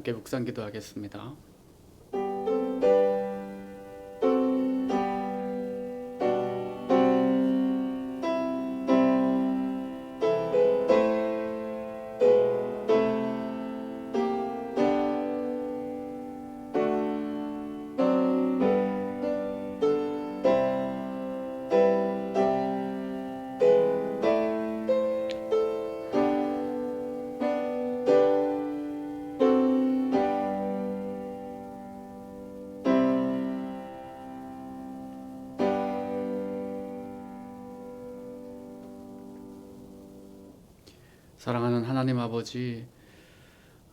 함께 묵상 기도하겠습니다. 사랑하는 하나님 아버지,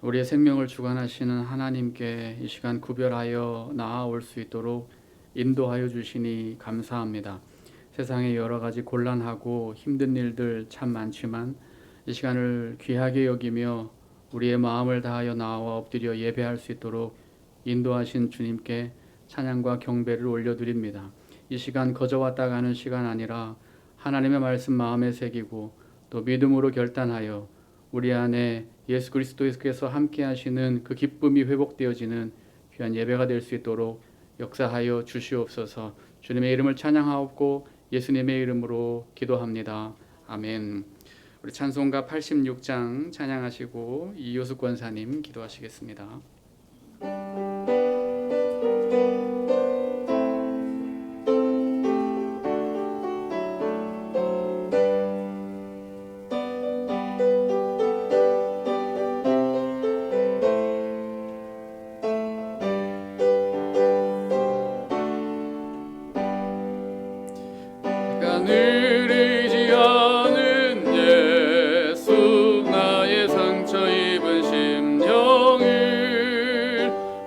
우리의 생명을 주관하시는 하나님께 이 시간 구별하여 나아올 수 있도록 인도하여 주시니 감사합니다. 세상에 여러 가지 곤란하고 힘든 일들 참 많지만 이 시간을 귀하게 여기며 우리의 마음을 다하여 나와 엎드려 예배할 수 있도록 인도하신 주님께 찬양과 경배를 올려드립니다. 이 시간 거저 왔다 가는 시간 아니라 하나님의 말씀 마음에 새기고 또 믿음으로 결단하여 우리 안에 예수 그리스도께서 함께 하시는 그 기쁨이 회복되어지는 귀한 예배가 될 수 있도록 역사하여 주시옵소서. 주님의 이름을 찬양하옵고 예수님의 이름으로 기도합니다. 아멘. 우리 찬송가 86장 찬양하시고 이효숙 권사님 기도하시겠습니다. 늘 의지하는 예수 나의 상처 입은 심령을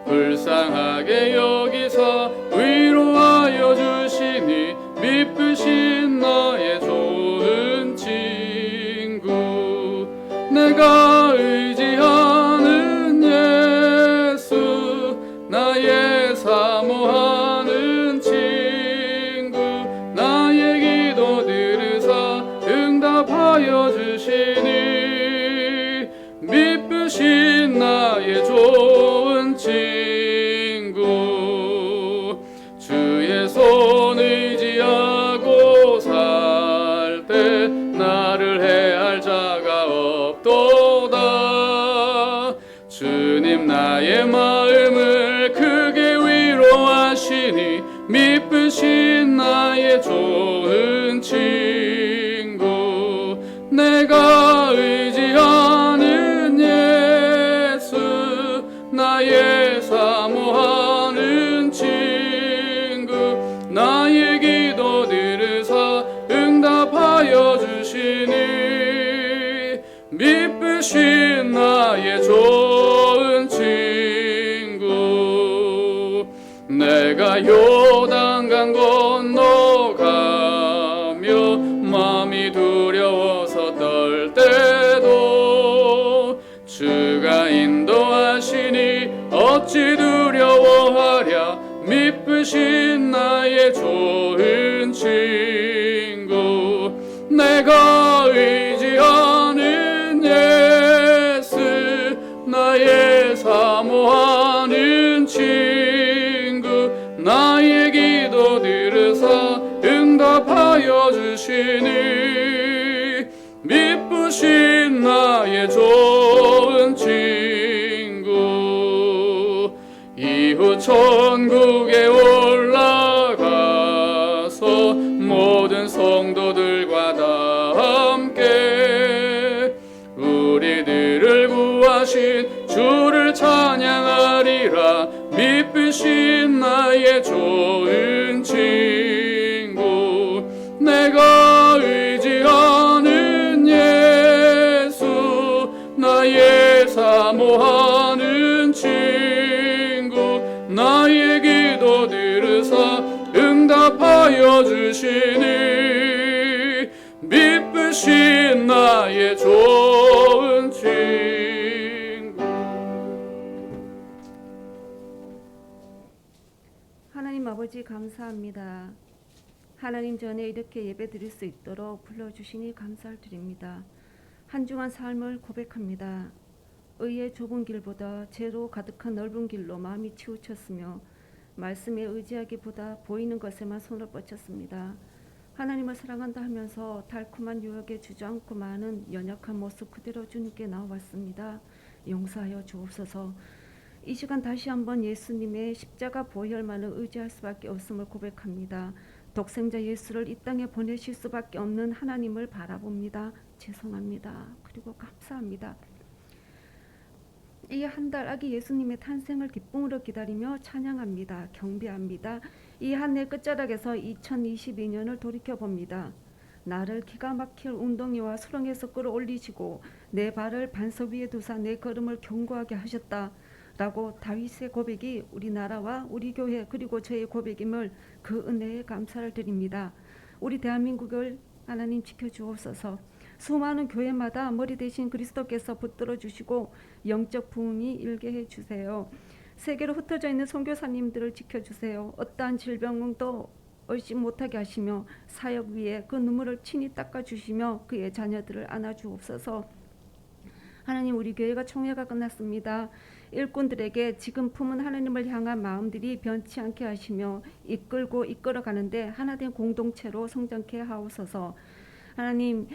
불쌍하게 여기사 위로하여 주시니 미쁘신 나의 좋은 친구 내가 의지하는 예수 나의 사모하는 응답하여 주시니 미쁘신 나의 좋은 친구 주의 손 의지하고 살 때 나를 해할 자가 없도다. 주님 나의 마음을 크게 위로하시니 미쁘신 나의 좋은 친구 내가 의지하는 예수 나의 사모하는 친구 나의 기도 들으사 응답하여 주시니 미쁘신 나의 좋은 친구 내가 요단강 건너가며 마음이 두려워서 떨 때도 주가 인도하시니 어찌 두려워하랴 미쁘신 나의 좋은 친구 내가 의지하는 예수 나의 사모하는 친구 나의 기도 들으사 응답하여 주시니 미쁘신 나의 좋은 친구 이후 천국에 올라가서 모든 성도들과 다 함께 우리들을 구하신 주를 찬양하리라 미쁘신 나의 좋은 친구 내가 의지하는 예수 나의 사모하는 친구 나의 기도 들으사 응답하여 주시니 미쁘신 나의 좋은 친구 하나님 아버지 감사합니다. 하나님 전에 이렇게 예배 드릴 수 있도록 불러주시니 감사를 드립니다. 한 주간 삶을 고백합니다. 의의 좁은 길보다 죄로 가득한 넓은 길로 마음이 치우쳤으며 말씀에 의지하기보다 보이는 것에만 손을 뻗쳤습니다. 하나님을 사랑한다 하면서 달콤한 유혹에 주저앉고 마는 연약한 모습 그대로 주님께 나왔습니다. 용서하여 주옵소서. 이 시간 다시 한번 예수님의 십자가 보혈만을 의지할 수밖에 없음을 고백합니다. 독생자 예수를 이 땅에 보내실 수밖에 없는 하나님을 바라봅니다. 죄송합니다. 그리고 감사합니다. 이 한 달 아기 예수님의 탄생을 기쁨으로 기다리며 찬양합니다. 경배합니다. 이 한 해 끝자락에서 2022년을 돌이켜봅니다. 나를 기가 막힐 웅덩이와 수렁에서 끌어올리시고 내 발을 반석 위에 두사 내 걸음을 견고하게 하셨다. 라고 다윗의 고백이 우리나라와 우리 교회 그리고 저의 고백임을 그 은혜에 감사를 드립니다. 우리 대한민국을 하나님 지켜주옵소서. 수많은 교회마다 머리 대신 그리스도께서 붙들어 주시고 영적 부흥이 일게 해주세요. 세계로 흩어져 있는 선교사님들을 지켜주세요. 어떠한 질병도 얼씬 못하게 하시며 사역 위에 그 눈물을 친히 닦아주시며 그의 자녀들을 안아주옵소서. 하나님, 우리 교회가 총회가 끝났습니다. 일꾼들에게 지금 품은 하나님을 향한 마음들이 변치 않게 하시며 이끌고 이끌어가는데 하나된 공동체로 성장케 하옵소서. 하나님,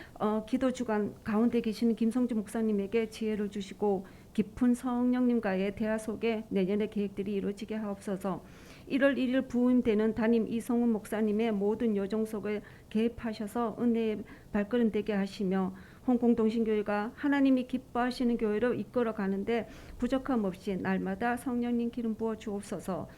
기도 주간 가운데 계시는 김성주 목사님에게 지혜를 주시고 깊은 성령님과의 대화 속에 내년의 계획들이 이루어지게 하옵소서. 1월 1일 부임되는 담임 이성훈 목사님의 모든 여정 속에 개입하셔서 은혜의 발걸음 되게 하시며 홍콩동신교회가 하나님이 기뻐하시는 교회로 이끌어가는데 부족함 없이 날마다 성령님 기름 부어 주옵소서.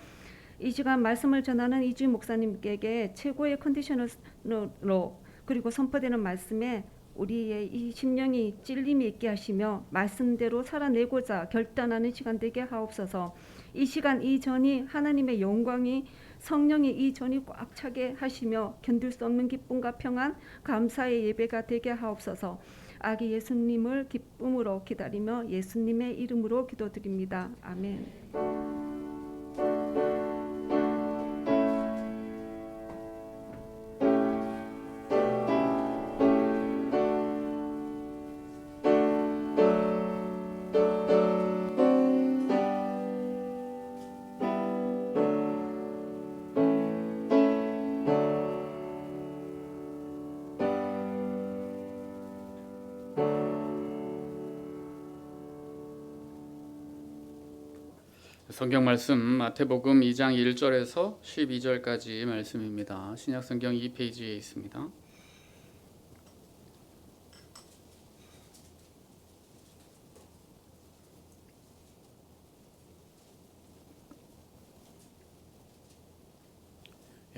이 시간 말씀을 전하는 이주임 목사님께 최고의 컨디셔너로 그리고 선포되는 말씀에 우리의 이 심령이 찔림이 있게 하시며 말씀대로 살아내고자 결단하는 시간 되게 하옵소서. 이 시간 이 전이 하나님의 영광이 성령이 이 전이 꽉 차게 하시며 견딜 수 없는 기쁨과 평안 감사의 예배가 되게 하옵소서. 아기 예수님을 기쁨으로 기다리며 예수님의 이름으로 기도드립니다. 아멘. 성경 말씀 마태복음 2장 1절에서 12절까지 말씀입니다. 신약 성경 2페이지에 있습니다.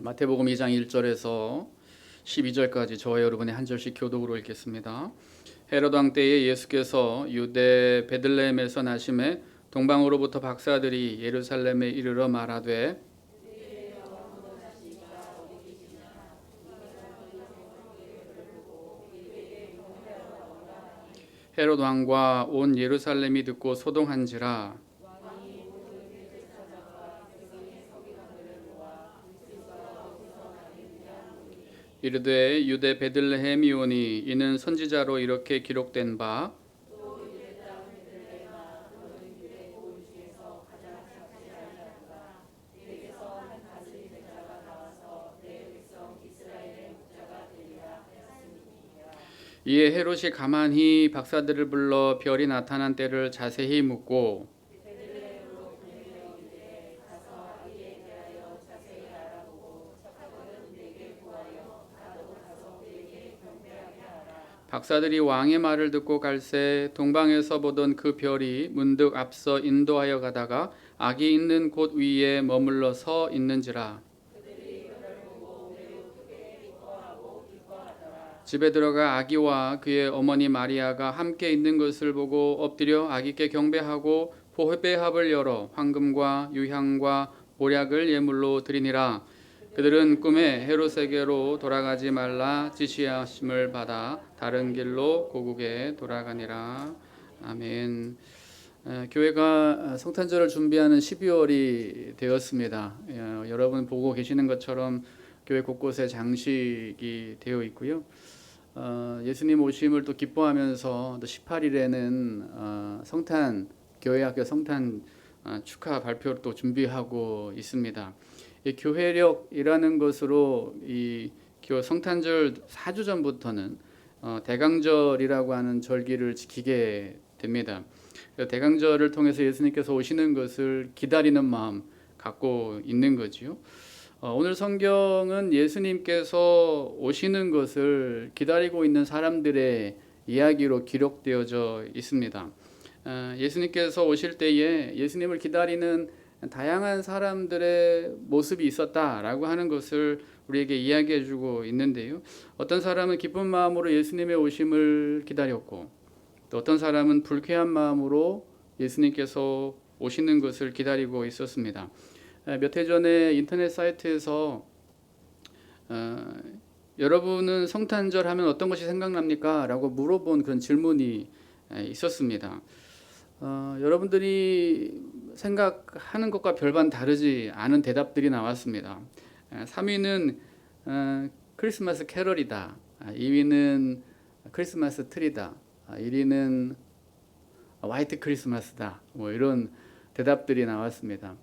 마태복음 2장 1절에서 12절까지 저와 여러분의 한 절씩 교독으로 읽겠습니다. 헤롯 왕 때에 예수께서 유대 베들레헴에서 나심에 동방으로부터 박사들이 예루살렘에 이르러 말하되 헤롯 왕과 온 예루살렘이 듣고 소동한지라. 이르되 유대 베들레헴이오니 이는 선지자로 이렇게 기록된 바 이에 헤롯이 가만히 박사들을 불러 별이 나타난 때를 자세히 묻고 박사들이 왕의 말을 듣고 갈새 동방에서 보던 그 별이 문득 앞서 인도하여 가다가 아기 있는 곳 위에 머물러 서 있는지라. 집에 들어가 아기와 그의 어머니 마리아가 함께 있는 것을 보고 엎드려 아기께 경배하고 보배합을 열어 황금과 유향과 보약을 예물로 드리니라. 그들은 꿈에 헤롯에게로 돌아가지 말라 지시하심을 받아 다른 길로 고국에 돌아가니라. 아멘. 교회가 성탄절을 준비하는 12월이 되었습니다. 여러분 보고 계시는 것처럼 교회 곳곳에 장식이 되어 있고요. 예수님 오심을 또 기뻐하면서 또 18일에는 성탄 교회학교 성탄 축하 발표를 또 준비하고 있습니다. 이 교회력이라는 것으로 이 성탄절 4주 전부터는 대강절이라고 하는 절기를 지키게 됩니다. 대강절을 통해서 예수님께서 오시는 것을 기다리는 마음 갖고 있는 거지요. 오늘 성경은 예수님께서 오시는 것을 기다리고 있는 사람들의 이야기로 기록되어져 있습니다. 예수님께서 오실 때에 예수님을 기다리는 다양한 사람들의 모습이 있었다라고 하는 것을 우리에게 이야기해 주고 있는데요. 어떤 사람은 기쁜 마음으로 예수님의 오심을 기다렸고, 또 어떤 사람은 불쾌한 마음으로 예수님께서 오시는 것을 기다리고 있었습니다. 몇 해 전에 인터넷 사이트에서 여러분은 성탄절 하면 어떤 것이 생각납니까? 라고 물어본 그런 질문이 있었습니다. 여러분들이 생각하는 것과 별반 다르지 않은 대답들이 나왔습니다. 3위는 크리스마스 캐럴이다. 2위는 크리스마스 트리다. 1위는 화이트 크리스마스다. 뭐 이런 대답들이 나왔습니다.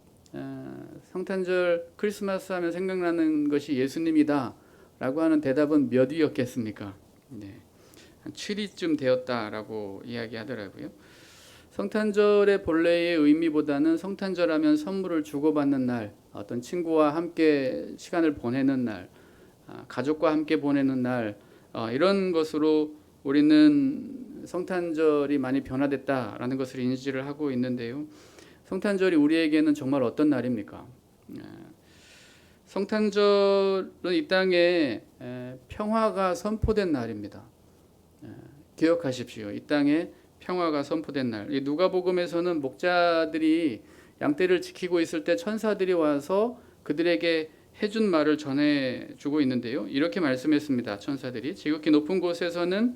성탄절 크리스마스 하면 생각나는 것이 예수님이다 라고 하는 대답은 몇 위였겠습니까? 한 7위쯤 되었다라고 이야기하더라고요. 성탄절의 본래의 의미보다는 성탄절 하면 선물을 주고받는 날, 어떤 친구와 함께 시간을 보내는 날, 가족과 함께 보내는 날, 이런 것으로 우리는 성탄절이 많이 변화됐다라는 것을 인지를 하고 있는데요. 성탄절이 우리에게는 정말 어떤 날입니까? 성탄절은 이 땅에 평화가 선포된 날입니다. 기억하십시오. 이 땅에 평화가 선포된 날. 누가복음에서는 목자들이 양떼를 지키고 있을 때 천사들이 와서 그들에게 해준 말을 전해주고 있는데요. 이렇게 말씀했습니다. 천사들이 지극히 높은 곳에서는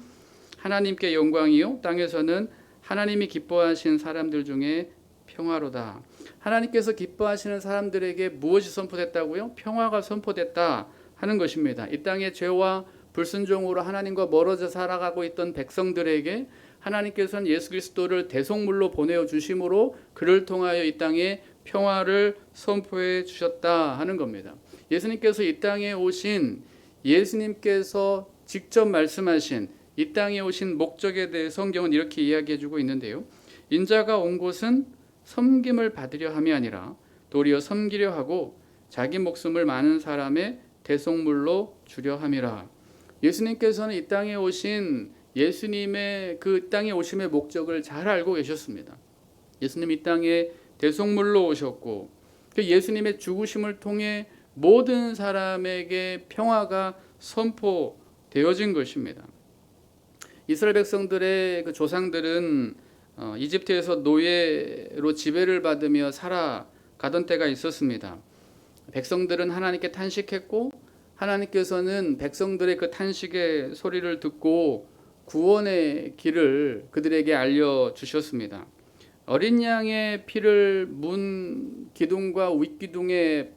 하나님께 영광이요, 땅에서는 하나님이 기뻐하신 사람들 중에 평화로다. 하나님께서 기뻐하시는 사람들에게 무엇이 선포됐다고요? 평화가 선포됐다 하는 것입니다. 이 땅의 죄와 불순종으로 하나님과 멀어져 살아가고 있던 백성들에게 하나님께서는 예수 그리스도를 대속물로 보내어 주심으로 그를 통하여 이 땅에 평화를 선포해 주셨다 하는 겁니다. 예수님께서 이 땅에 오신, 예수님께서 직접 말씀하신 이 땅에 오신 목적에 대해 성경은 이렇게 이야기해 주고 있는데요. 인자가 온 곳은 섬김을 받으려 함이 아니라 도리어 섬기려 하고 자기 목숨을 많은 사람의 대속물로 주려 함이라. 예수님께서는 이 땅에 오신 예수님의 그 땅에 오심의 목적을 잘 알고 계셨습니다. 예수님 이 땅에 대속물로 오셨고, 그 예수님의 죽으심을 통해 모든 사람에게 평화가 선포되어진 것입니다. 이스라엘 백성들의 그 조상들은 이집트에서 노예로 지배를 받으며 살아가던 때가 있었습니다. 백성들은 하나님께 탄식했고, 하나님께서는 백성들의 그 탄식의 소리를 듣고 구원의 길을 그들에게 알려주셨습니다. 어린 양의 피를 문 기둥과 윗기둥에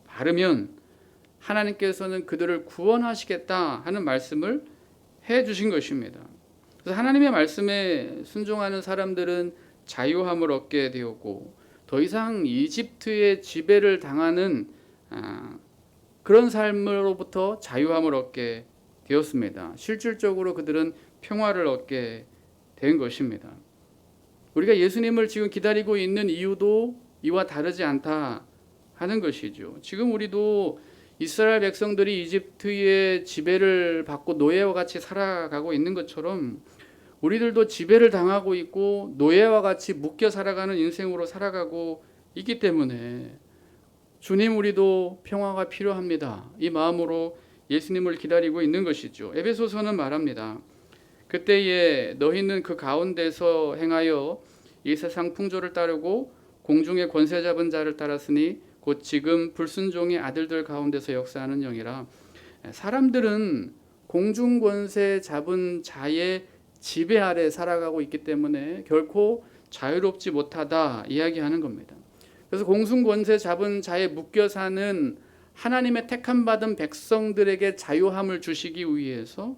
바르면 하나님께서는 그들을 구원하시겠다 하는 말씀을 해주신 것입니다. 그래서 하나님의 말씀에 순종하는 사람들은 자유함을 얻게 되었고, 더 이상 이집트의 지배를 당하는 그런 삶으로부터 자유함을 얻게 되었습니다. 실질적으로 그들은 평화를 얻게 된 것입니다. 우리가 예수님을 지금 기다리고 있는 이유도 이와 다르지 않다 하는 것이죠. 지금 우리도 이스라엘 백성들이 이집트의 지배를 받고 노예와 같이 살아가고 있는 것처럼 우리들도 지배를 당하고 있고 노예와 같이 묶여 살아가는 인생으로 살아가고 있기 때문에 주님, 우리도 평화가 필요합니다. 이 마음으로 예수님을 기다리고 있는 것이죠. 에베소서는 말합니다. 그때에 너희는 그 가운데서 행하여 이 세상 풍조를 따르고 공중의 권세 잡은 자를 따랐으니 곧 지금 불순종의 아들들 가운데서 역사하는 영이라. 사람들은 공중 권세 잡은 자의 지배 아래 살아가고 있기 때문에 결코 자유롭지 못하다 이야기하는 겁니다. 그래서 공중 권세 잡은 자에 묶여 사는 하나님의 택함 받은 백성들에게 자유함을 주시기 위해서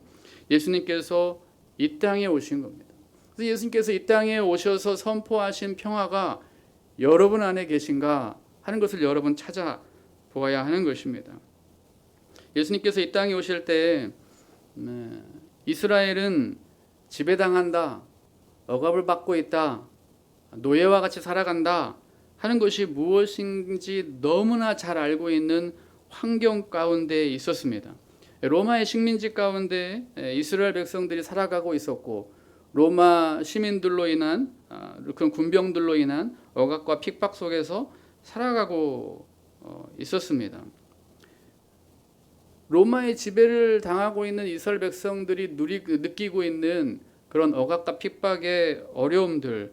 예수님께서 이 땅에 오신 겁니다. 그래서 예수님께서 이 땅에 오셔서 선포하신 평화가 여러분 안에 계신가 하는 것을 여러분 찾아보아야 하는 것입니다. 예수님께서 이 땅에 오실 때 이스라엘은 지배당한다, 억압을 받고 있다, 노예와 같이 살아간다 하는 것이 무엇인지 너무나 잘 알고 있는 환경 가운데 있었습니다. 로마의 식민지 가운데 이스라엘 백성들이 살아가고 있었고, 로마 시민들로 인한 그런 군병들로 인한 억압과 핍박 속에서 살아가고 있었습니다. 로마의 지배를 당하고 있는 이스라엘 백성들이 느끼고 있는 그런 억압과 핍박의 어려움들,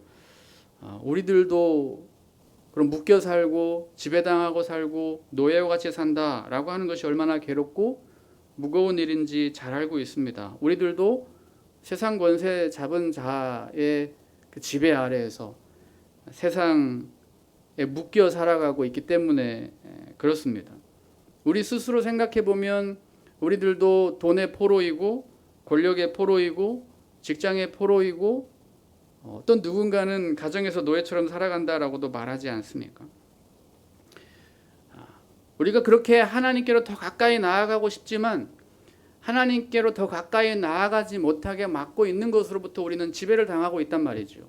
우리들도 그럼 묶여 살고 지배당하고 살고 노예와 같이 산다라고 하는 것이 얼마나 괴롭고 무거운 일인지 잘 알고 있습니다. 우리들도 세상 권세 잡은 자의 그 지배 아래에서 세상에 묶여 살아가고 있기 때문에 그렇습니다. 우리 스스로 생각해 보면 우리들도 돈의 포로이고 권력의 포로이고 직장의 포로이고 어떤 누군가는 가정에서 노예처럼 살아간다라고도 말하지 않습니까? 우리가 그렇게 하나님께로 더 가까이 나아가고 싶지만 하나님께로 더 가까이 나아가지 못하게 막고 있는 것으로부터 우리는 지배를 당하고 있단 말이죠.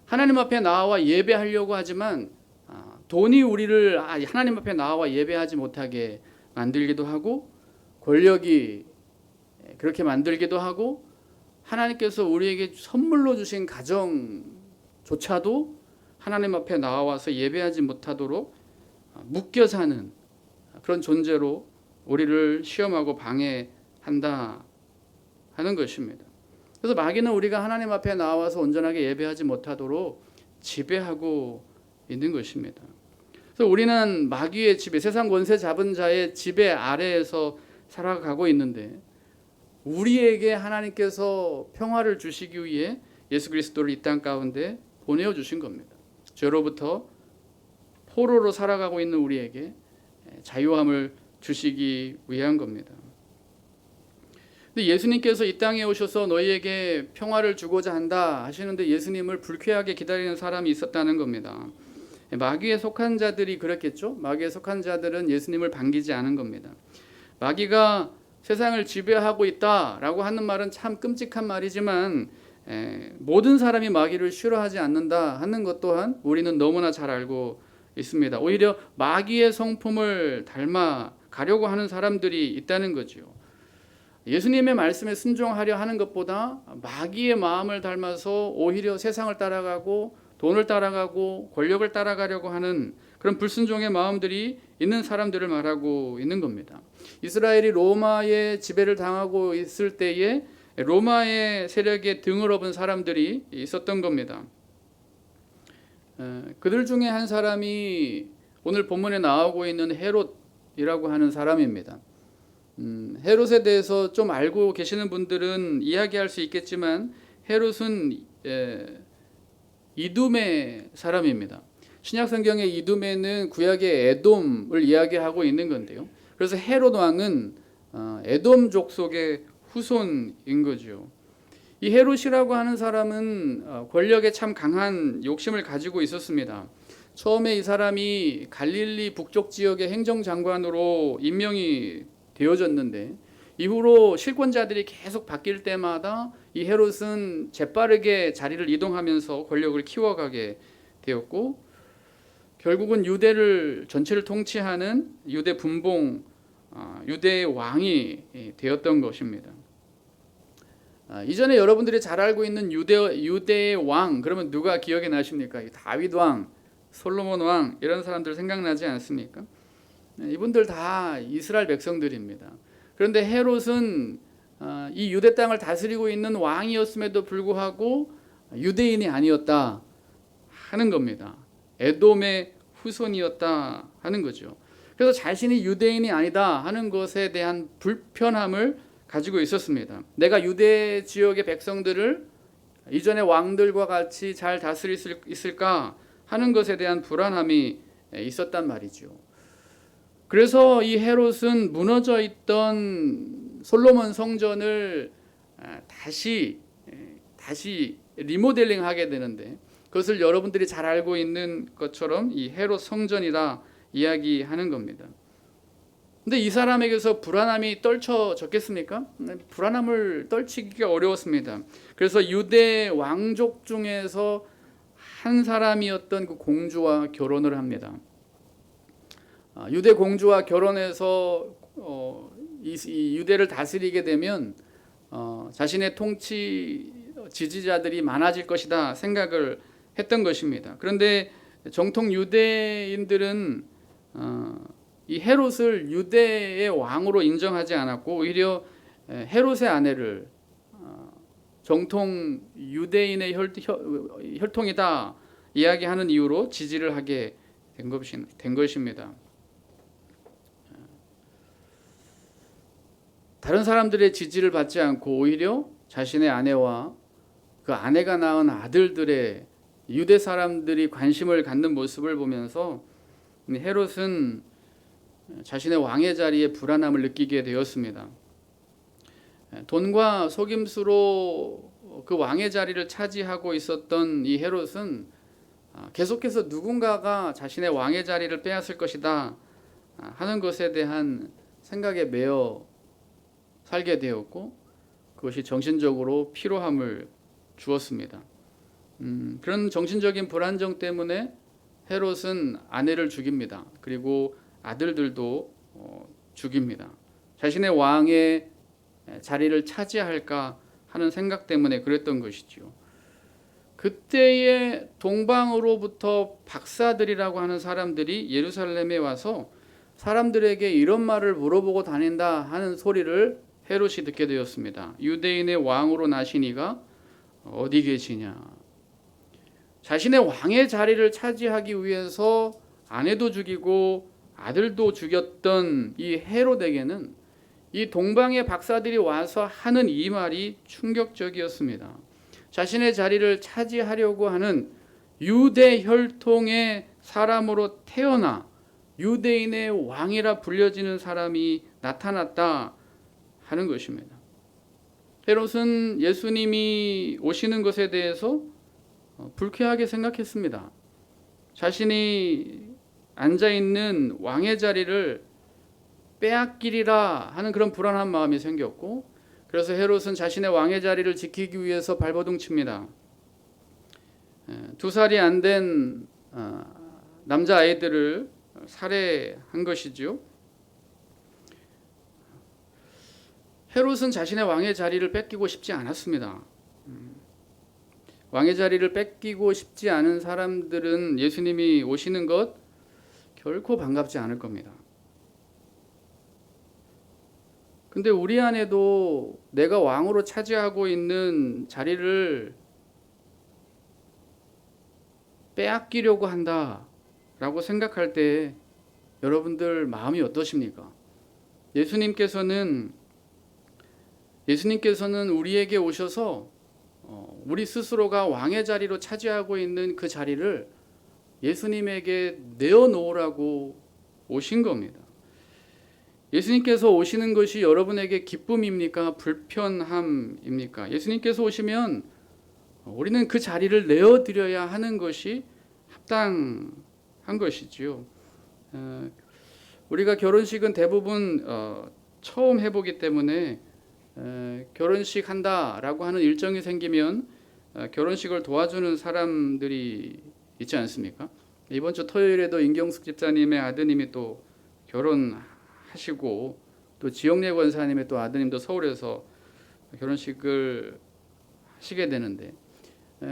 하나님 앞에 나와 예배하려고 하지만 돈이 우리를 하나님 앞에 나와 예배하지 못하게 만들기도 하고, 권력이 그렇게 만들기도 하고, 하나님께서 우리에게 선물로 주신 가정조차도 하나님 앞에 나와서 예배하지 못하도록 묶여 사는 그런 존재로 우리를 시험하고 방해한다 하는 것입니다. 그래서 마귀는 우리가 하나님 앞에 나와서 온전하게 예배하지 못하도록 지배하고 있는 것입니다. 그래서 우리는 마귀의 지배, 세상 권세 잡은 자의 지배 아래에서 살아가고 있는데, 우리에게 하나님께서 평화를 주시기 위해 예수 그리스도를 이 땅 가운데 보내어 주신 겁니다. 죄로부터 포로로 살아가고 있는 우리에게 자유함을 주시기 위한 겁니다. 근데 예수님께서 이 땅에 오셔서 너희에게 평화를 주고자 한다 하시는데 예수님을 불쾌하게 기다리는 사람이 있었다는 겁니다. 마귀에 속한 자들이 그렇겠죠. 마귀에 속한 자들은 예수님을 반기지 않은 겁니다. 마귀가 세상을 지배하고 있다라고 하는 말은 참 끔찍한 말이지만 모든 사람이 마귀를 싫어하지 않는다 하는 것 또한 우리는 너무나 잘 알고 있습니다. 오히려 마귀의 성품을 닮아 가려고 하는 사람들이 있다는 거죠. 예수님의 말씀에 순종하려 하는 것보다 마귀의 마음을 닮아서 오히려 세상을 따라가고 돈을 따라가고 권력을 따라가려고 하는 그런 불순종의 마음들이 있는 사람들을 말하고 있는 겁니다. 이스라엘이 로마의 지배를 당하고 있을 때에 로마의 세력에 등을 업은 사람들이 있었던 겁니다. 그들 중에 한 사람이 오늘 본문에 나오고 있는 헤롯이라고 하는 사람입니다. 헤롯에 대해서 좀 알고 계시는 분들은 이야기할 수 있겠지만 헤롯은 이둠의 사람입니다. 신약 성경의 이둠에는 구약의 에돔을 이야기하고 있는 건데요. 그래서 헤롯 왕은 에돔족 속의 후손인 거죠. 이 헤롯이라고 하는 사람은 권력에 참 강한 욕심을 가지고 있었습니다. 처음에 이 사람이 갈릴리 북쪽 지역의 행정장관으로 임명이 되어졌는데 이후로 실권자들이 계속 바뀔 때마다 이 헤롯은 재빠르게 자리를 이동하면서 권력을 키워가게 되었고, 결국은 유대를 전체를 통치하는 유대 분봉, 유대의 왕이 되었던 것입니다. 이전에 여러분들이 잘 알고 있는 유대의 왕, 그러면 누가 기억에 나십니까? 다윗 왕, 솔로몬 왕, 이런 사람들 생각나지 않습니까? 이분들 다 이스라엘 백성들입니다. 그런데 헤롯은 이 유대 땅을 다스리고 있는 왕이었음에도 불구하고 유대인이 아니었다 하는 겁니다. 에돔의 후손이었다 하는 거죠. 그래서 자신이 유대인이 아니다 하는 것에 대한 불편함을 가지고 있었습니다. 내가 유대 지역의 백성들을 이전의 왕들과 같이 잘 다스릴 수 있을까 하는 것에 대한 불안함이 있었단 말이죠. 그래서 이 헤롯은 무너져 있던 솔로몬 성전을 다시 리모델링 하게 되는데, 그것을 여러분들이 잘 알고 있는 것처럼 이 헤롯 성전이라 이야기하는 겁니다. 근데 이 사람에게서 불안함이 떨쳐졌겠습니까? 불안함을 떨치기가 어려웠습니다. 그래서 유대 왕족 중에서 한 사람이었던 그 공주와 결혼을 합니다. 유대 공주와 결혼해서 이 유대를 다스리게 되면 자신의 통치 지지자들이 많아질 것이다 생각을 했던 것입니다. 그런데 정통 유대인들은 이 헤롯을 유대의 왕으로 인정하지 않았고, 오히려 헤롯의 아내를 정통 유대인의 혈통이다 이야기하는 이유로 지지를 하게 된 것입니다. 다른 사람들의 지지를 받지 않고 오히려 자신의 아내와 그 아내가 낳은 아들들의 유대 사람들이 관심을 갖는 모습을 보면서 헤롯은 자신의 왕의 자리에 불안함을 느끼게 되었습니다. 돈과 속임수로 그 왕의 자리를 차지하고 있었던 이 헤롯은 계속해서 누군가가 자신의 왕의 자리를 빼앗을 것이다 하는 것에 대한 생각에 매여 살게 되었고, 그것이 정신적으로 피로함을 주었습니다. 그런 정신적인 불안정 때문에 헤롯은 아내를 죽입니다. 그리고 아들들도 죽입니다. 자신의 왕의 자리를 차지할까 하는 생각 때문에 그랬던 것이죠. 그때의 동방으로부터 박사들이라고 하는 사람들이 예루살렘에 와서 사람들에게 이런 말을 물어보고 다닌다 하는 소리를 헤롯이 듣게 되었습니다. 유대인의 왕으로 나신 이가 어디 계시냐. 자신의 왕의 자리를 차지하기 위해서 아내도 죽이고 아들도 죽였던 이 헤롯에게는 이 동방의 박사들이 와서 하는 이 말이 충격적이었습니다. 자신의 자리를 차지하려고 하는 유대 혈통의 사람으로 태어나 유대인의 왕이라 불려지는 사람이 나타났다 하는 것입니다. 헤롯은 예수님이 오시는 것에 대해서 불쾌하게 생각했습니다. 자신이 앉아있는 왕의 자리를 빼앗기리라 하는 그런 불안한 마음이 생겼고, 그래서 헤롯은 자신의 왕의 자리를 지키기 위해서 발버둥 칩니다. 2살이 안 된 남자아이들을 살해한 것이지요. 헤롯은 자신의 왕의 자리를 뺏기고 싶지 않았습니다. 왕의 자리를 뺏기고 싶지 않은 사람들은 예수님이 오시는 것 결코 반갑지 않을 겁니다. 근데 우리 안에도 내가 왕으로 차지하고 있는 자리를 빼앗기려고 한다라고 생각할 때 여러분들 마음이 어떠십니까? 예수님께서는 우리에게 오셔서 우리 스스로가 왕의 자리로 차지하고 있는 그 자리를 예수님에게 내어놓으라고 오신 겁니다. 예수님께서 오시는 것이 여러분에게 기쁨입니까? 불편함입니까? 예수님께서 오시면 우리는 그 자리를 내어드려야 하는 것이 합당한 것이지요. 우리가 결혼식은 대부분 처음 해보기 때문에 결혼식 한다라고 하는 일정이 생기면 결혼식을 도와주는 사람들이 있지 않습니까? 이번 주 토요일에도 임경숙 집사님의 아드님이 또 결혼하시고, 또 지영래 권사님의 또 아드님도 서울에서 결혼식을 하시게 되는데,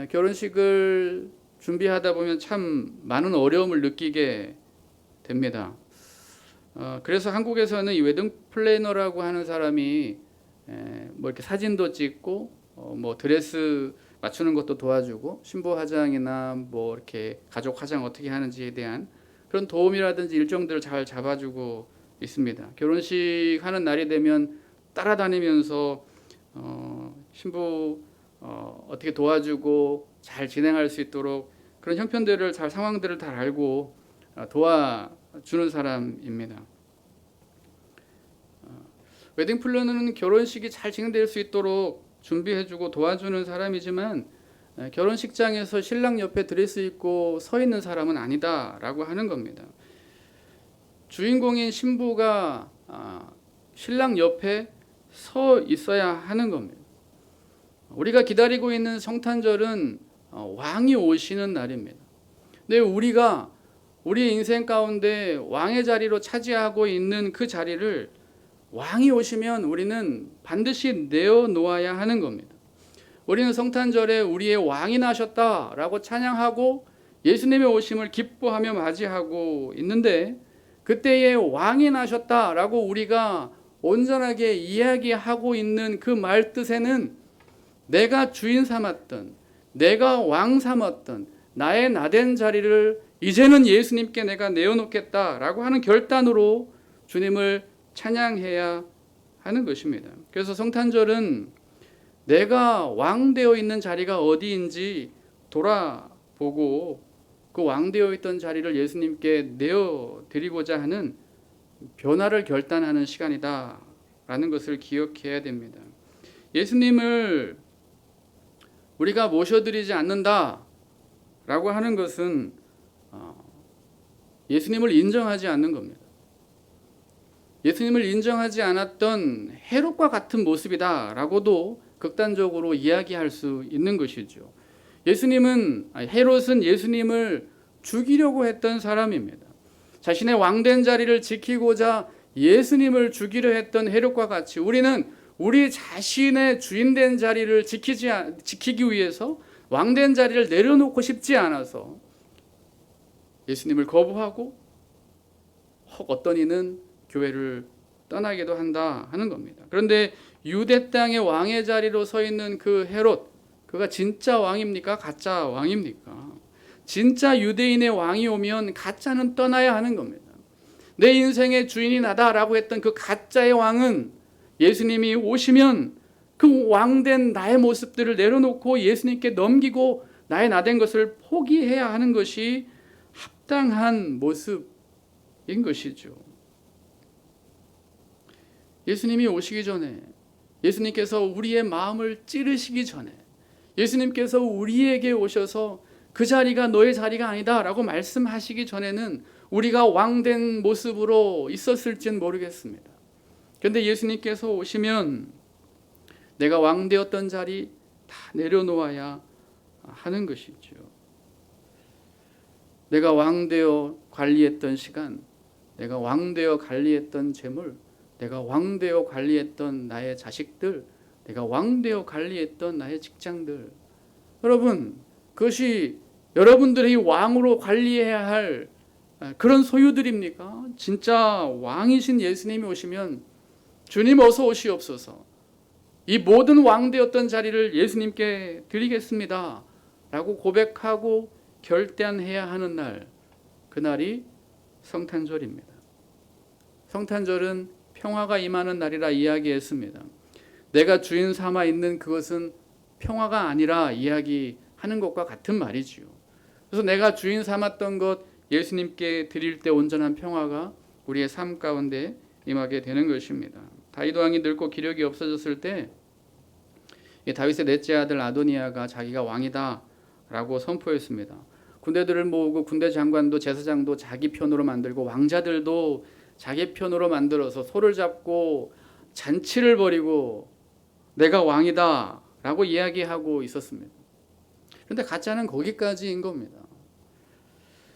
결혼식을 준비하다 보면 참 많은 어려움을 느끼게 됩니다. 그래서 한국에서는 이 웨딩 플래너라고 하는 사람이 뭐 이렇게 사진도 찍고 뭐 드레스 맞추는 것도 도와주고, 신부 화장이나 뭐 이렇게 가족 화장 어떻게 하는지에 대한 그런 도움이라든지 일정들을 잘 잡아주고 있습니다. 결혼식 하는 날이 되면 따라다니면서 신부 어떻게 도와주고 잘 진행할 수 있도록 그런 형편들을 상황들을 잘 알고 도와주는 사람입니다. 웨딩 플래너는 결혼식이 잘 진행될 수 있도록 준비해주고 도와주는 사람이지만 결혼식장에서 신랑 옆에 드레스 입고 서 있는 사람은 아니다라고 하는 겁니다. 주인공인 신부가 신랑 옆에 서 있어야 하는 겁니다. 우리가 기다리고 있는 성탄절은 왕이 오시는 날입니다. 근데 우리가 우리 인생 가운데 왕의 자리로 차지하고 있는 그 자리를 왕이 오시면 우리는 반드시 내어놓아야 하는 겁니다. 우리는 성탄절에 우리의 왕이 나셨다라고 찬양하고 예수님의 오심을 기뻐하며 맞이하고 있는데, 그때의 왕이 나셨다라고 우리가 온전하게 이야기하고 있는 그 말 뜻에는 내가 주인 삼았던, 내가 왕 삼았던 나의 나된 자리를 이제는 예수님께 내가 내어놓겠다라고 하는 결단으로 주님을 찬양해야 하는 것입니다. 그래서 성탄절은 내가 왕 되어 있는 자리가 어디인지 돌아보고 그 왕 되어 있던 자리를 예수님께 내어드리고자 하는 변화를 결단하는 시간이다라는 것을 기억해야 됩니다. 예수님을 우리가 모셔드리지 않는다라고 하는 것은 예수님을 인정하지 않는 겁니다. 예수님을 인정하지 않았던 헤롯과 같은 모습이다라고도 극단적으로 이야기할 수 있는 것이죠. 헤롯은 예수님을 죽이려고 했던 사람입니다. 자신의 왕된 자리를 지키고자 예수님을 죽이려 했던 헤롯과 같이 우리는 우리 자신의 주인된 자리를 지키기 위해서 왕된 자리를 내려놓고 싶지 않아서 예수님을 거부하고 어떤 이는 교회를 떠나기도 한다 하는 겁니다. 그런데 유대 땅의 왕의 자리로 서 있는 그 헤롯, 그가 진짜 왕입니까? 가짜 왕입니까? 진짜 유대인의 왕이 오면 가짜는 떠나야 하는 겁니다. 내 인생의 주인이 나다라고 했던 그 가짜의 왕은 예수님이 오시면 그 왕된 나의 모습들을 내려놓고 예수님께 넘기고 나의 나된 것을 포기해야 하는 것이 합당한 모습인 것이죠. 예수님이 오시기 전에, 예수님께서 우리의 마음을 찌르시기 전에, 예수님께서 우리에게 오셔서 그 자리가 너의 자리가 아니다 라고 말씀하시기 전에는 우리가 왕된 모습으로 있었을지는 모르겠습니다. 그런데 예수님께서 오시면 내가 왕되었던 자리 다 내려놓아야 하는 것이죠. 내가 왕되어 관리했던 시간, 내가 왕되어 관리했던 재물, 내가 왕되어 관리했던 나의 자식들, 내가 왕되어 관리했던 나의 직장들, 여러분, 그것이 여러분들이 왕으로 관리해야 할 그런 소유들입니까? 진짜 왕이신 예수님이 오시면 주님 어서 오시옵소서, 이 모든 왕되었던 자리를 예수님께 드리겠습니다 라고 고백하고 결단해야 하는 날, 그날이 성탄절입니다. 성탄절은 평화가 임하는 날이라 이야기했습니다. 내가 주인 삼아 있는 그것은 평화가 아니라 이야기하는 것과 같은 말이지요. 그래서 내가 주인 삼았던 것 예수님께 드릴 때 온전한 평화가 우리의 삶 가운데 임하게 되는 것입니다. 다윗 왕이 늙고 기력이 없어졌을 때 다윗의 넷째 아들 아도니아가 자기가 왕이다 라고 선포했습니다. 군대들을 모으고 군대 장관도 제사장도 자기 편으로 만들고 왕자들도 자기 편으로 만들어서 소를 잡고 잔치를 벌이고 내가 왕이다 라고 이야기하고 있었습니다. 그런데 가짜는 거기까지인 겁니다.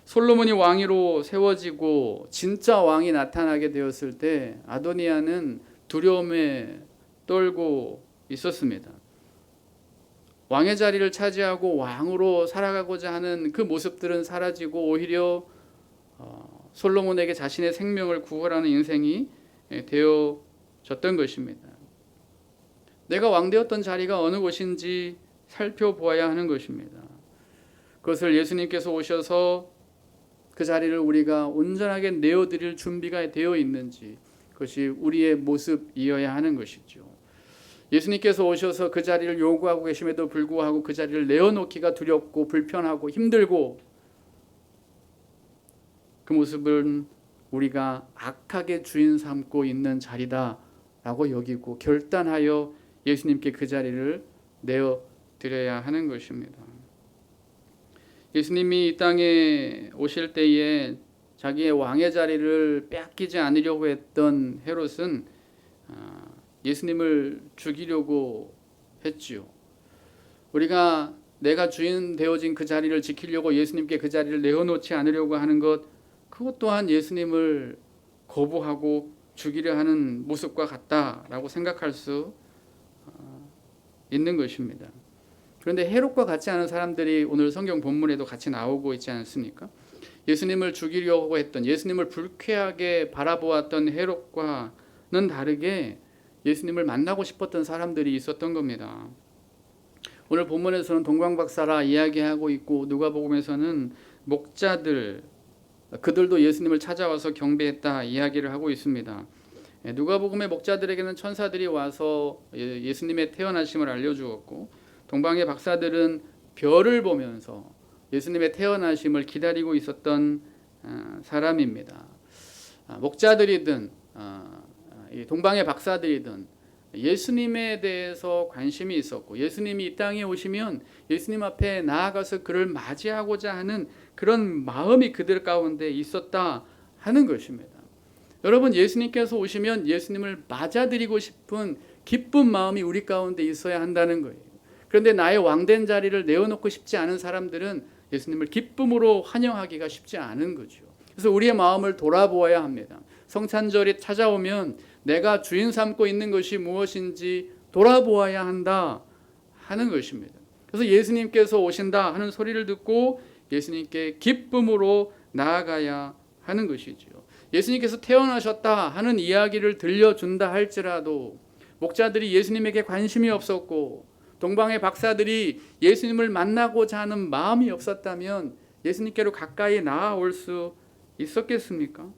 솔로몬이 왕위로 세워지고 진짜 왕이 나타나게 되었을 때 아도니아는 두려움에 떨고 있었습니다. 왕의 자리를 차지하고 왕으로 살아가고자 하는 그 모습들은 사라지고 오히려 솔로몬에게 자신의 생명을 구걸하는 인생이 되어졌던 것입니다. 내가 왕되었던 자리가 어느 곳인지 살펴보아야 하는 것입니다. 그것을 예수님께서 오셔서 그 자리를 우리가 온전하게 내어드릴 준비가 되어 있는지, 그것이 우리의 모습이어야 하는 것이죠. 예수님께서 오셔서 그 자리를 요구하고 계심에도 불구하고 그 자리를 내어놓기가 두렵고 불편하고 힘들고, 그 모습은 우리가 악하게 주인 삼고 있는 자리다라고 여기고 결단하여 예수님께 그 자리를 내어 드려야 하는 것입니다. 예수님이 이 땅에 오실 때에 자기의 왕의 자리를 빼앗기지 않으려고 했던 헤롯은 예수님을 죽이려고 했지요. 우리가 내가 주인 되어진 그 자리를 지키려고 예수님께 그 자리를 내어놓지 않으려고 하는 것, 그것 또한 예수님을 거부하고 죽이려 하는 모습과 같다라고 생각할 수 있는 것입니다. 그런데 헤롯과 같지 않은 사람들이 오늘 성경 본문에도 같이 나오고 있지 않습니까? 예수님을 죽이려고 했던, 예수님을 불쾌하게 바라보았던 헤롯과는 다르게 예수님을 만나고 싶었던 사람들이 있었던 겁니다. 오늘 본문에서는 동방박사라 이야기하고 있고, 누가복음에서는 목자들, 그들도 예수님을 찾아와서 경배했다 이야기를 하고 있습니다. 누가복음의 목자들에게는 천사들이 와서 예수님의 태어나심을 알려주었고, 동방의 박사들은 별을 보면서 예수님의 태어나심을 기다리고 있었던 사람입니다. 목자들이든 동방의 박사들이든 예수님에 대해서 관심이 있었고, 예수님이 이 땅에 오시면 예수님 앞에 나아가서 그를 맞이하고자 하는 그런 마음이 그들 가운데 있었다 하는 것입니다. 여러분, 예수님께서 오시면 예수님을 맞아드리고 싶은 기쁜 마음이 우리 가운데 있어야 한다는 거예요. 그런데 나의 왕된 자리를 내어놓고 싶지 않은 사람들은 예수님을 기쁨으로 환영하기가 쉽지 않은 거죠. 그래서 우리의 마음을 돌아보아야 합니다. 성찬절이 찾아오면 내가 주인 삼고 있는 것이 무엇인지 돌아보아야 한다 하는 것입니다. 그래서 예수님께서 오신다 하는 소리를 듣고 예수님께 기쁨으로 나아가야 하는 것이죠. 예수님께서 태어나셨다 하는 이야기를 들려준다 할지라도 목자들이 예수님에게 관심이 없었고, 동방의 박사들이 예수님을 만나고자 하는 마음이 없었다면 예수님께로 가까이 나아올 수 있었겠습니까?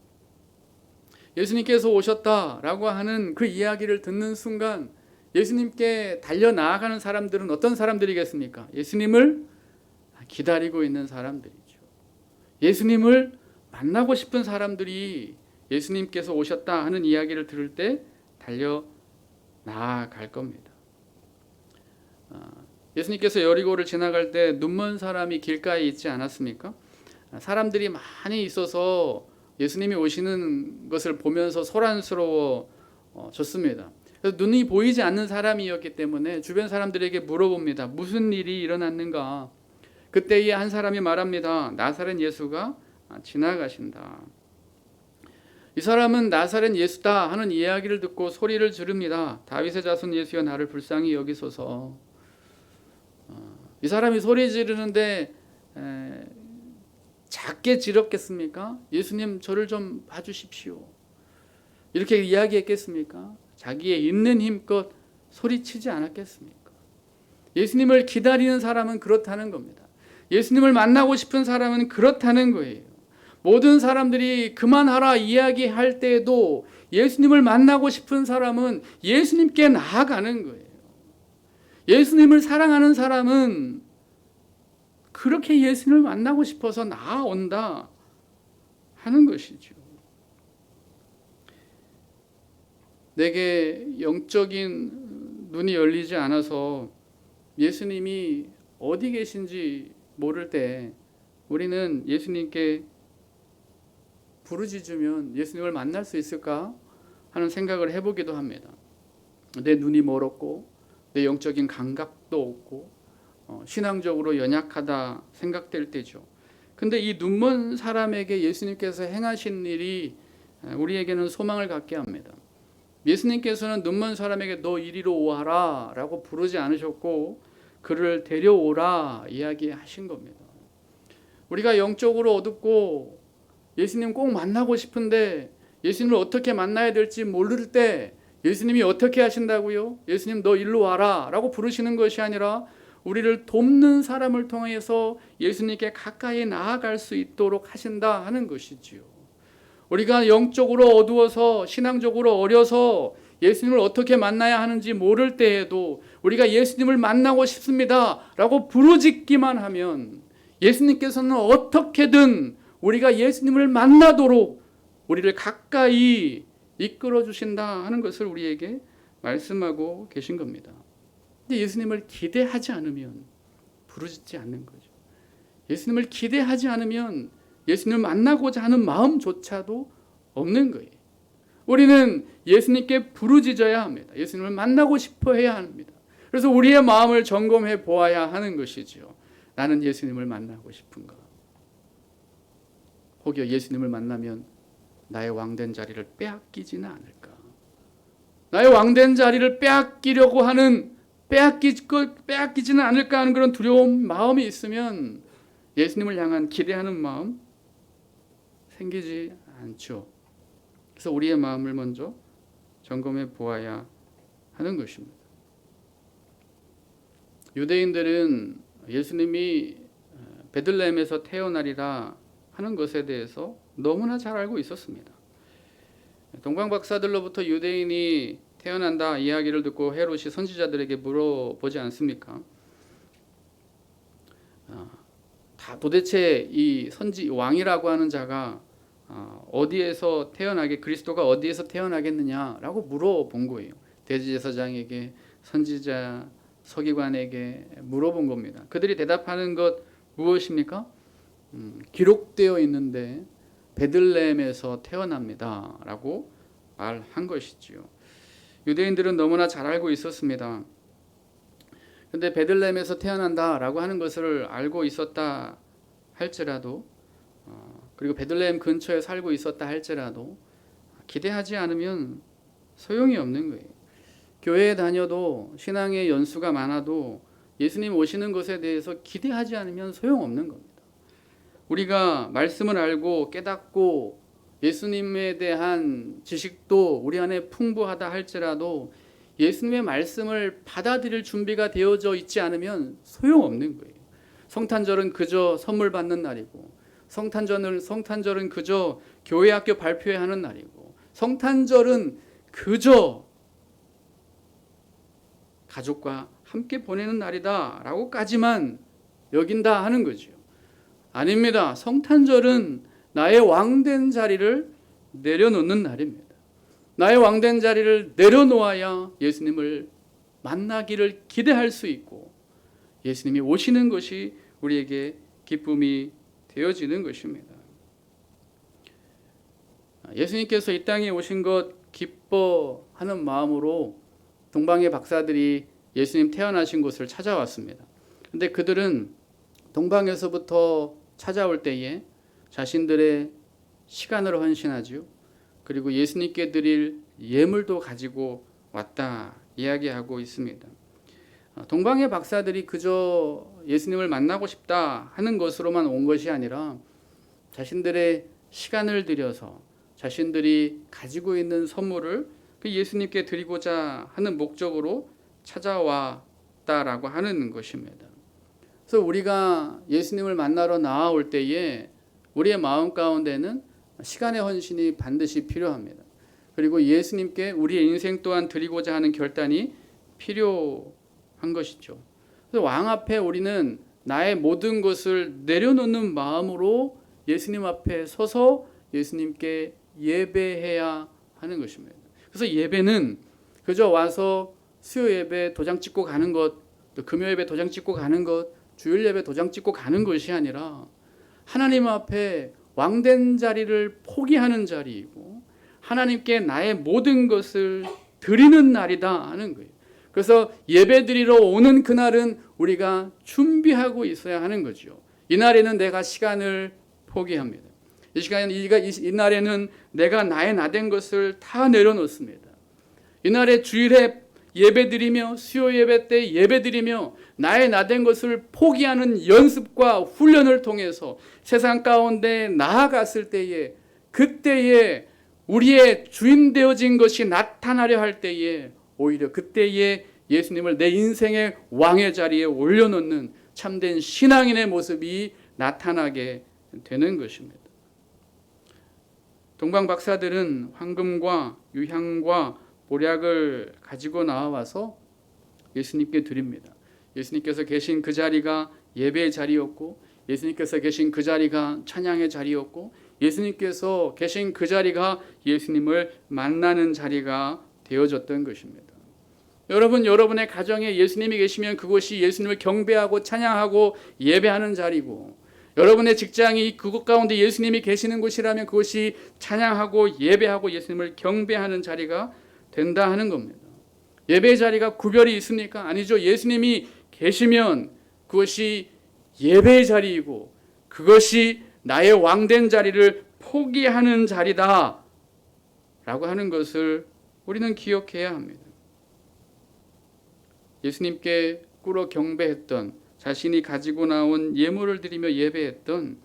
예수님께서 오셨다라고 하는 그 이야기를 듣는 순간 예수님께 달려 나아가는 사람들은 어떤 사람들이겠습니까? 예수님을 기다리고 있는 사람들이죠. 예수님을 만나고 싶은 사람들이 예수님께서 오셨다 하는 이야기를 들을 때 달려 나아갈 겁니다. 예수님께서 여리고를 지나갈 때 눈먼 사람이 길가에 있지 않았습니까? 사람들이 많이 있어서 예수님이 오시는 것을 보면서 소란스러워졌습니다. 그래서 눈이 보이지 않는 사람이었기 때문에 주변 사람들에게 물어봅니다. 무슨 일이 일어났는가? 그때에 한 사람이 말합니다. 나사렛 예수가 지나가신다. 이 사람은 나사렛 예수다 하는 이야기를 듣고 소리를 지릅니다. 다윗의 자손 예수여 나를 불쌍히 여기소서. 이 사람이 소리 지르는데 작게 지렀겠습니까? 예수님 저를 좀 봐주십시오. 이렇게 이야기했겠습니까? 자기의 있는 힘껏 소리치지 않았겠습니까? 예수님을 기다리는 사람은 그렇다는 겁니다. 예수님을 만나고 싶은 사람은 그렇다는 거예요. 모든 사람들이 그만하라 이야기할 때에도 예수님을 만나고 싶은 사람은 예수님께 나아가는 거예요. 예수님을 사랑하는 사람은 그렇게 예수님을 만나고 싶어서 나아온다 하는 것이죠. 내게 영적인 눈이 열리지 않아서 예수님이 어디 계신지 모를 때 우리는 예수님께 부르짖으면 예수님을 만날 수 있을까 하는 생각을 해보기도 합니다. 내 눈이 멀었고 내 영적인 감각도 없고 신앙적으로 연약하다 생각될 때죠. 근데 이 눈먼 사람에게 예수님께서 행하신 일이 우리에게는 소망을 갖게 합니다. 예수님께서는 눈먼 사람에게 너 이리로 오라 라고 부르지 않으셨고 그를 데려오라 이야기하신 겁니다. 우리가 영적으로 어둡고 예수님 꼭 만나고 싶은데 예수님을 어떻게 만나야 될지 모를 때 예수님이 어떻게 하신다고요? 예수님 너 일로 와라 라고 부르시는 것이 아니라 우리를 돕는 사람을 통해서 예수님께 가까이 나아갈 수 있도록 하신다 하는 것이지요. 우리가 영적으로 어두워서 신앙적으로 어려서 예수님을 어떻게 만나야 하는지 모를 때에도 우리가 예수님을 만나고 싶습니다 라고 부르짖기만 하면 예수님께서는 어떻게든 우리가 예수님을 만나도록 우리를 가까이 이끌어 주신다 하는 것을 우리에게 말씀하고 계신 겁니다. 근데 예수님을 기대하지 않으면 부르짖지 않는 거죠. 예수님을 기대하지 않으면 예수님을 만나고자 하는 마음조차도 없는 거예요. 우리는 예수님께 부르짖어야 합니다. 예수님을 만나고 싶어 해야 합니다. 그래서 우리의 마음을 점검해 보아야 하는 것이지요. 나는 예수님을 만나고 싶은가? 혹여 예수님을 만나면 나의 왕된 자리를 빼앗기지는 않을까? 나의 왕된 자리를 빼앗기려고 하는 빼앗기지는 않을까 하는 그런 두려운 마음이 있으면 예수님을 향한 기대하는 마음 생기지 않죠. 그래서 우리의 마음을 먼저 점검해 보아야 하는 것입니다. 유대인들은 예수님이 베들레헴에서 태어나리라 하는 것에 대해서 너무나 잘 알고 있었습니다. 동방 박사들로부터 유대인이 태어난다 이야기를 듣고 헤롯이 선지자들에게 물어보지 않습니까? 다 도대체 이 왕이라고 하는 자가 어디에서 태어나게 그리스도가 어디에서 태어나겠느냐라고 물어본 거예요. 대제사장에게 선지자 서기관에게 물어본 겁니다. 그들이 대답하는 것 무엇입니까? 기록되어 있는데 베들레헴에서 태어납니다라고 말한 것이지요. 유대인들은 너무나 잘 알고 있었습니다. 그런데 베들레헴에서 태어난다라고 하는 것을 알고 있었다 할지라도 그리고 베들레헴 근처에 살고 있었다 할지라도 기대하지 않으면 소용이 없는 거예요. 교회에 다녀도 신앙의 연수가 많아도 예수님 오시는 것에 대해서 기대하지 않으면 소용없는 겁니다. 우리가 말씀을 알고 깨닫고 예수님에 대한 지식도 우리 안에 풍부하다 할지라도 예수님의 말씀을 받아들일 준비가 되어져 있지 않으면 소용없는 거예요. 성탄절은 그저 선물 받는 날이고 성탄절은 그저 교회 학교 발표회 하는 날이고 성탄절은 그저 가족과 함께 보내는 날이다라고까지만 여긴다 하는 거죠. 아닙니다. 성탄절은 나의 왕된 자리를 내려놓는 날입니다. 나의 왕된 자리를 내려놓아야 예수님을 만나기를 기대할 수 있고 예수님이 오시는 것이 우리에게 기쁨이 되어지는 것입니다. 예수님께서 이 땅에 오신 것 기뻐하는 마음으로 동방의 박사들이 예수님 태어나신 곳을 찾아왔습니다. 그런데 그들은 동방에서부터 찾아올 때에 자신들의 시간을 헌신하죠. 그리고 예수님께 드릴 예물도 가지고 왔다 이야기하고 있습니다. 동방의 박사들이 그저 예수님을 만나고 싶다 하는 것으로만 온 것이 아니라 자신들의 시간을 들여서 자신들이 가지고 있는 선물을 그 예수님께 드리고자 하는 목적으로 찾아왔다라고 하는 것입니다. 그래서 우리가 예수님을 만나러 나아올 때에 우리의 마음 가운데는 시간의 헌신이 반드시 필요합니다. 그리고 예수님께 우리의 인생 또한 드리고자 하는 결단이 필요한 것이죠. 그래서 왕 앞에 우리는 나의 모든 것을 내려놓는 마음으로 예수님 앞에 서서 예수님께 예배해야 하는 것입니다. 그래서 예배는 그저 와서 수요 예배 도장 찍고 가는 것, 또 금요 예배 도장 찍고 가는 것, 주일 예배 도장 찍고 가는 것이 아니라 하나님 앞에 왕된 자리를 포기하는 자리이고 하나님께 나의 모든 것을 드리는 날이다 하는 거예요. 그래서 예배 드리러 오는 그날은 우리가 준비하고 있어야 하는 거죠. 이날에는 내가 시간을 포기합니다. 이 날에는 내가 나의 나된 것을 다 내려놓습니다. 이날에 주일에 예배드리며 수요 예배 때 예배드리며 나의 나된 것을 포기하는 연습과 훈련을 통해서 세상 가운데 나아갔을 때에 그때에 우리의 주인 되어진 것이 나타나려 할 때에 오히려 그때에 예수님을 내 인생의 왕의 자리에 올려놓는 참된 신앙인의 모습이 나타나게 되는 것입니다. 동방 박사들은 황금과 유향과 보약을 가지고 나와서 예수님께 드립니다. 예수님께서 계신 그 자리가 예배의 자리였고 예수님께서 계신 그 자리가 찬양의 자리였고 예수님께서 계신 그 자리가 예수님을 만나는 자리가 되어졌던 것입니다. 여러분의 가정에 예수님이 계시면 그곳이 예수님을 경배하고 찬양하고 예배하는 자리고, 여러분의 직장이 그곳 가운데 예수님이 계시는 곳이라면 그곳이 찬양하고 예배하고 예수님을 경배하는 자리가 된다 하는 겁니다. 예배의 자리가 구별이 있습니까? 아니죠. 예수님이 계시면 그것이 예배의 자리이고 그것이 나의 왕된 자리를 포기하는 자리다 라고 하는 것을 우리는 기억해야 합니다. 예수님께 꿇어 경배했던, 자신이 가지고 나온 예물을 드리며 예배했던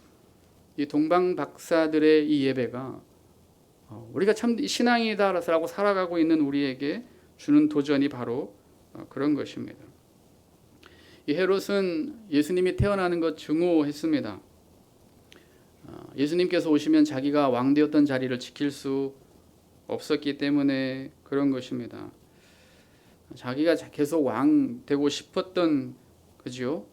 이 동방 박사들의 이 예배가 우리가 참 신앙이다라고 살아가고 있는 우리에게 주는 도전이 바로 그런 것입니다. 이 헤롯은 예수님이 태어나는 것 증오했습니다. 예수님께서 오시면 자기가 왕되었던 자리를 지킬 수 없었기 때문에 그런 것입니다. 자기가 계속 왕 되고 싶었던, 그죠?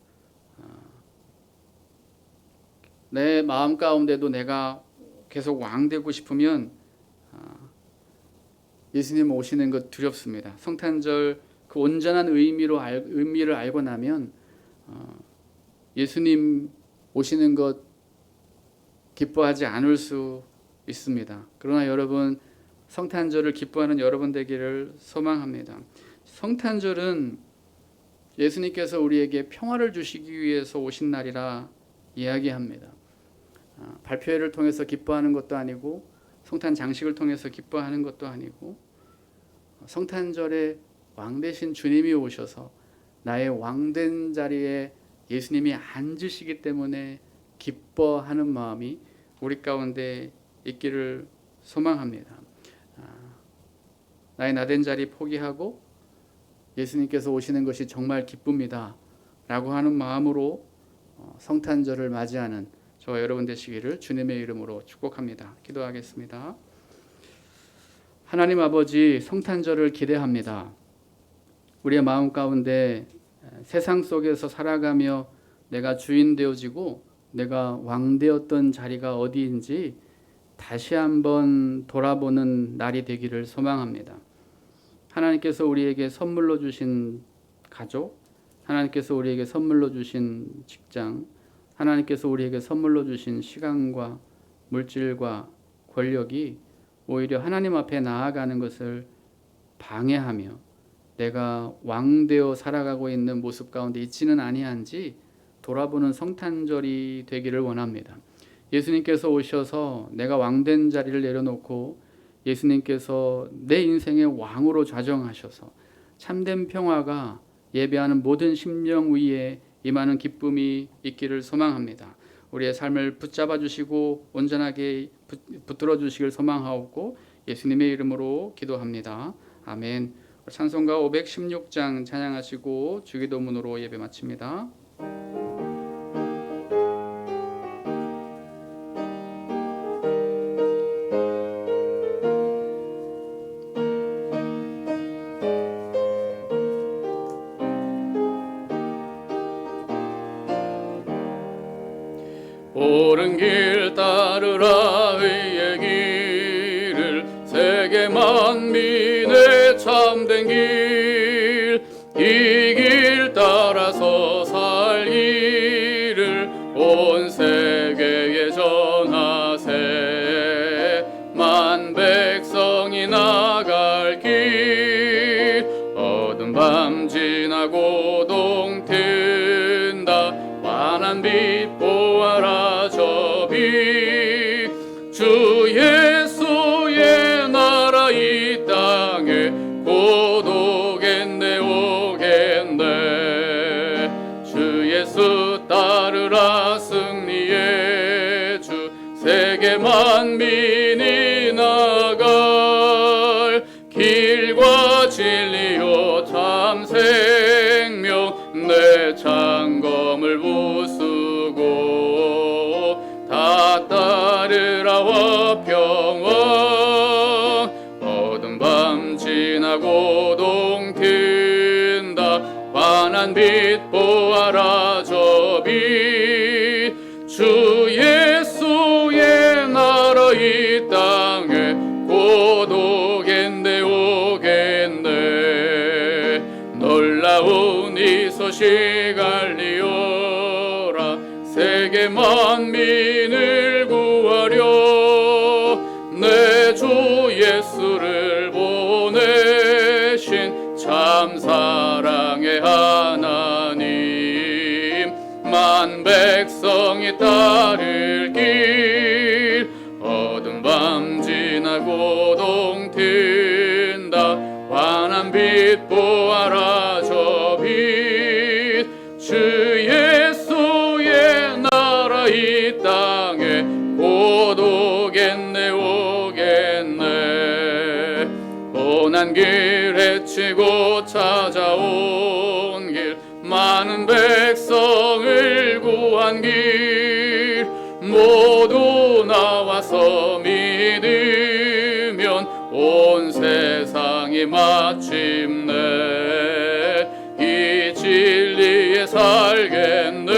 내 마음 가운데도 내가 계속 왕 되고 싶으면 예수님 오시는 것 두렵습니다. 성탄절 그 온전한 의미를 알고 나면 예수님 오시는 것 기뻐하지 않을 수 있습니다. 그러나 여러분, 성탄절을 기뻐하는 여러분 되기를 소망합니다. 성탄절은 예수님께서 우리에게 평화를 주시기 위해서 오신 날이라 이야기합니다. 발표회를 통해서 기뻐하는 것도 아니고 성탄 장식을 통해서 기뻐하는 것도 아니고, 성탄절에 왕 되신 주님이 오셔서 나의 왕된 자리에 예수님이 앉으시기 때문에 기뻐하는 마음이 우리 가운데 있기를 소망합니다. 나의 나된 자리 포기하고 예수님께서 오시는 것이 정말 기쁩니다 라고 하는 마음으로 성탄절을 맞이하는 저와 여러분 되시기를 주님의 이름으로 축복합니다. 기도하겠습니다. 하나님 아버지, 성탄절을 기대합니다. 우리의 마음 가운데 세상 속에서 살아가며 내가 주인 되어지고 내가 왕 되었던 자리가 어디인지 다시 한번 돌아보는 날이 되기를 소망합니다. 하나님께서 우리에게 선물로 주신 가족, 하나님께서 우리에게 선물로 주신 직장, 하나님께서 우리에게 선물로 주신 시간과 물질과 권력이 오히려 하나님 앞에 나아가는 것을 방해하며 내가 왕되어 살아가고 있는 모습 가운데 있지는 아니한지 돌아보는 성탄절이 되기를 원합니다. 예수님께서 오셔서 내가 왕된 자리를 내려놓고 예수님께서 내 인생의 왕으로 좌정하셔서 참된 평화가 예배하는 모든 심령 위에 임하는 기쁨이 있기를 소망합니다. 우리의 삶을 붙잡아 주시고 온전하게 붙들어 주시길 소망하옵고 예수님의 이름으로 기도합니다. 아멘. 찬송가 516장 찬양하시고 주기도문으로 예배 마칩니다. 옳은 길 따르라 의의 길을 세계 만민의 참된 길, 이 길 따라서 살기를 온 세계에 전하세. 만 백성이 나갈 길, 어두운 밤 지나고 동 튼다. 환한 빛 보아라 저 빛, 주 예수의 나라 이 땅에 곧 오겠네 오겠네. 주 예수 따르라 승리의 주, 세계 만민이 나갈 길과 진리요 참 생명, 내 창검을 부수고 다 따르라와 평화. 어두운 밤 지나고 동 튼다. 환한 빛 보아라 저 빛, 주 예수의 나라 이 땅에 곧 오겠네 오겠네. 다시 갈리오라. 세계 만민을 구하려 내 주 예수를 보내신 참 사랑의 하나님, 만 백성이 따를 길 어두운 밤 지나고 동 튄다. 환한 빛 보아라 저 빛, 주 예수의 나라 이 땅에 곧 오겠네 오겠네. 고난 길 헤치고 찾아온 길, 많은 백성을 구한 길, 모두 나와서 믿으면 온 세상이 마침내 이 진리에 살겠네.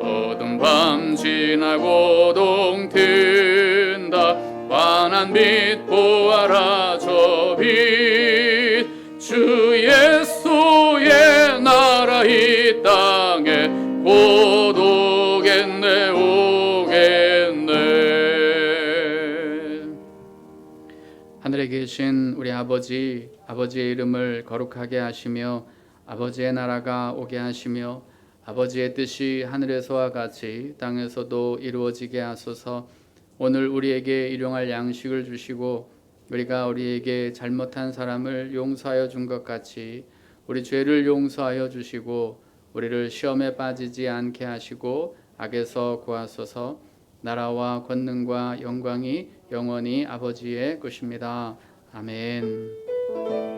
어두운 밤 지나고 동 튼다. 환한 빛 보아라 저 빛, 주 예수의 나라 이 땅에 곧 오겠네 오겠네. 하늘에 계신 우리 아버지, 아버지의 이름을 거룩하게 하시며 아버지의 나라가 오게 하시며 아버지의 뜻이 하늘에서와 같이 땅에서도 이루어지게 하소서. 오늘 우리에게 일용할 양식을 주시고 우리가 우리에게 잘못한 사람을 용서하여 준 것 같이 우리 죄를 용서하여 주시고 우리를 시험에 빠지지 않게 하시고 악에서 구하소서. 나라와 권능과 영광이 영원히 아버지의 것입니다. 아멘.